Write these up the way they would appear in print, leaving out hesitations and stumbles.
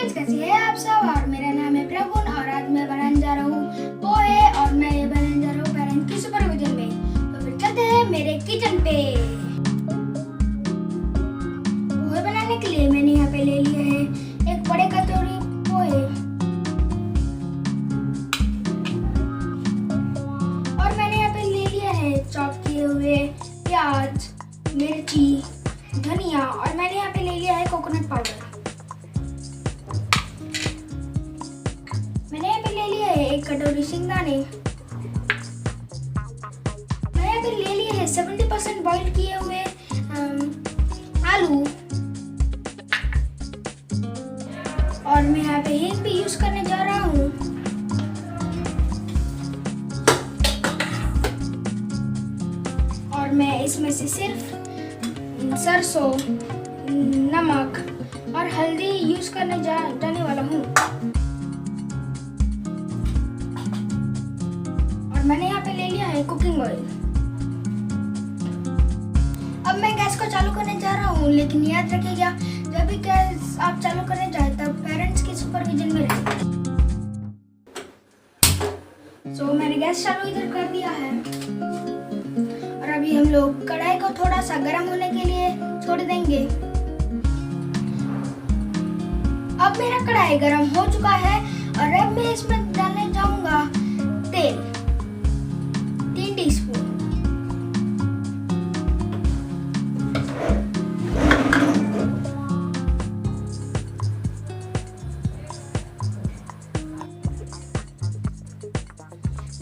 Friends, कैसे हैं आप सब। और मेरा नाम है प्रगुण और आज मैं बनाने जा रहा हूँ पोहे और मैं ये बनाने जा रहा हूँ पेरेंट्स की सुपरविजन में। तो फिर चलते हैं मेरे किचन पे। पोहे बनाने के लिए मैंने यहाँ पे ले लिया है एक बड़े कटोरी पोहे और मैंने यहाँ पे ले लिया है चॉप किए हुए प्याज, मिर्ची, धनिया और मैंने यहाँ पे ले लिया है कोकोनट पाउडर। मैंने यहाँ पे ले लिया है एक कटोरी शिंगदाने। मैंने यहाँ पे ले लिया है 70% बॉइल किए हुए आलू और मैं यहाँ पे हींग भी यूज करने जा रहा हूँ। और मैं इसमें से सिर्फ सरसों, नमक और हल्दी यूज करने जाने वाला हूँ। और मैंने यहाँ पे ले लिया है कुकिंग ऑयल। अब मैं गैस को चालू करने जा रहा हूँ, लेकिन याद रखिएगा जब भी गैस आप चालू करने जाए तब पेरेंट्स की सुपरविजन में रहें। तो मैंने गैस चालू इधर कर दिया है और अभी हम लोग कढ़ाई को थोड़ा सा गर्म होने के लिए छोड़ देंगे। अब मेरा कढ़ाई गर्म हो चुका है और अब मैं इसमें डालने जाऊंगा तेल 3 टीस्पून।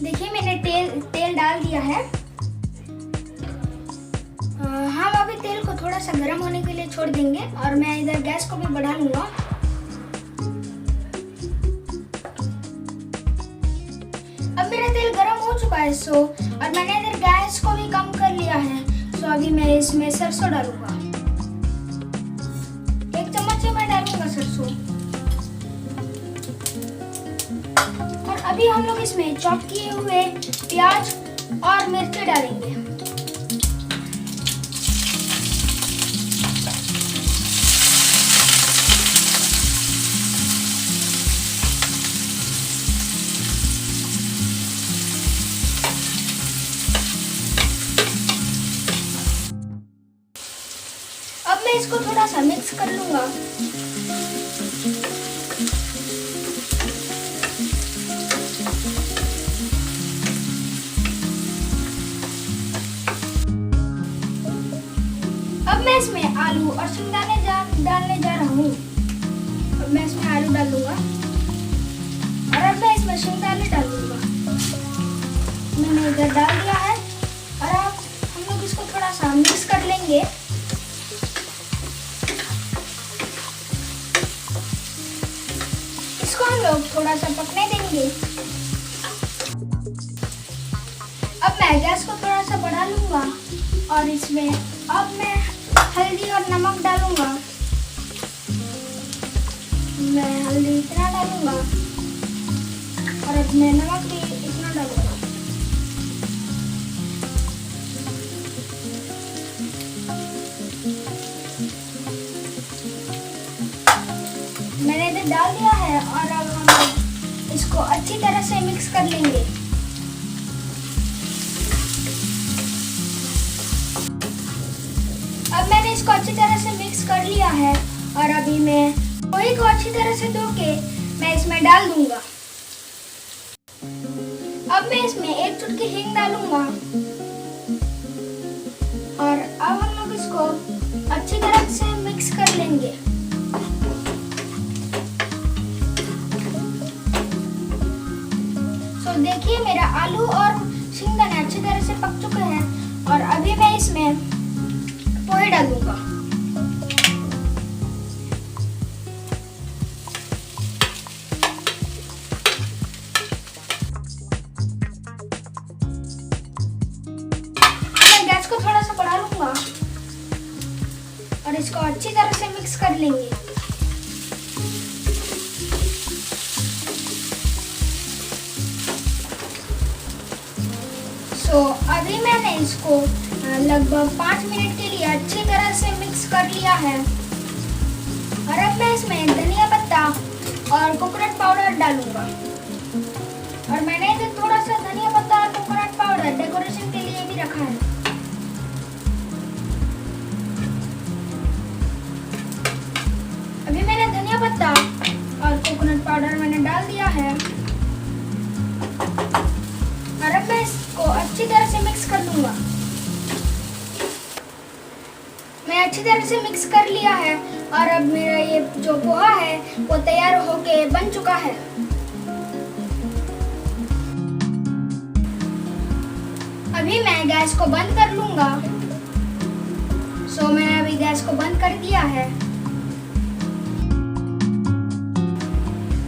देखिए मैंने तेल डाल दिया है। हम अभी तेल को थोड़ा सा गर्म होने के लिए छोड़ देंगे और मैं इधर गैस को भी बढ़ा लूंगा। अब मेरा तेल गर्म हो चुका है और मैंने इधर गैस को भी कम कर लिया है। अभी मैं इसमें सरसों डालूंगा। 1 चम्मच से मैं डालूंगा सरसों। और अभी हम लोग इसमें चॉप किए हुए प्याज और मिर्ची डालेंगे। अब मैं इसको थोड़ा सा मिक्स कर लूंगा। अब मैं इसमें आलू और शिंगदाने डालने जा रहा हूँ। अब मैं इसमें आलू डालूंगा और अब मैं इसमें शिंगदाने डालूंगा। मैंने इधर डाल दिया है और अब हम लोग इसको थोड़ा सा मिक्स कर लेंगे। इसको हम लोग थोड़ा सा पकने देंगे। अब मैं गैस को थोड़ा सा बढ़ा लूंगा और इसमें अब मैं हल्दी और नमक डालूंगा। मैं हल्दी इतना डालूंगा और अब मैं नमक भी इतना डालूंगा। मैंने इधर डाल दिया है और अब हम इसको अच्छी तरह से मिक्स कर लेंगे। अब मैंने इसको अच्छी तरह से मिक्स कर लिया है और अभी मैं पोहे को अच्छी तरह से धो के मैं इसमें डाल दूंगा। अब मैं इसमें 1 चुटकी हींग डालूंगा और अब हम लोग इसको अच्छी तरह से मिक्स कर लेंगे। देखिए मेरा आलू और शिंगदाने अच्छी तरह से पक चुके हैं और अभी मैं इसमें पोहे डालूंगा। मैं गैस को थोड़ा सा बढ़ा लूंगा और इसको अच्छी तरह से मिक्स कर लेंगे। तो अभी मैंने इसको लगभग 5 मिनट के लिए अच्छी तरह से मिक्स कर लिया है। और अब मैं इसमें धनिया पत्ता और कोकोनट पाउडर डालूंगा। और मैंने इधर थोड़ा सा धनिया पत्ता और कोकोनट पाउडर डेकोरेशन के लिए भी रखा है। अभी मैंने धनिया पत्ता और कोकोनट पाउडर मैंने डाल दिया है और अब मैं इसको अच्छी तरह से मिक्स कर लूंगा। मैं अच्छी तरह से मिक्स कर लिया है और अब मेरा ये जो पोहा है वो तैयार होके बन चुका है। अभी मैं गैस को बंद कर लूंगा। मैंने अभी गैस को बंद कर दिया है।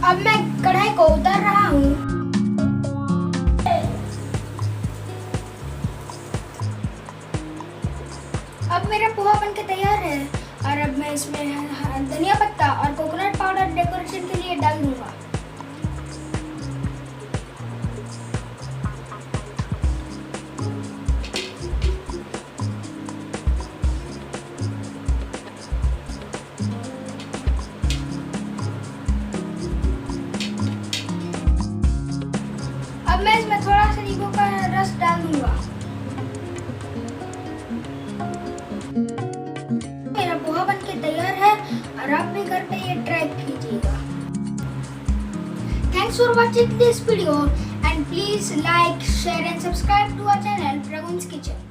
अब मैं कढ़ाई को उतार रहा हूँ। अब मेरा पोहा बनके तैयार है और अब मैं इसमें धनिया पत्ता और कोकोनट पाउडर डेकोरेशन के लिए डाल दूंगा। अब मैं इसमें थोड़ा सा नींबू का रस डाल दूंगा। मेरा पोहा बनके तैयार है और आप भी घर पे ये ट्राई कीजिएगा। Thanks for watching this video and please like, share and subscribe to our channel Pragun's Kitchen.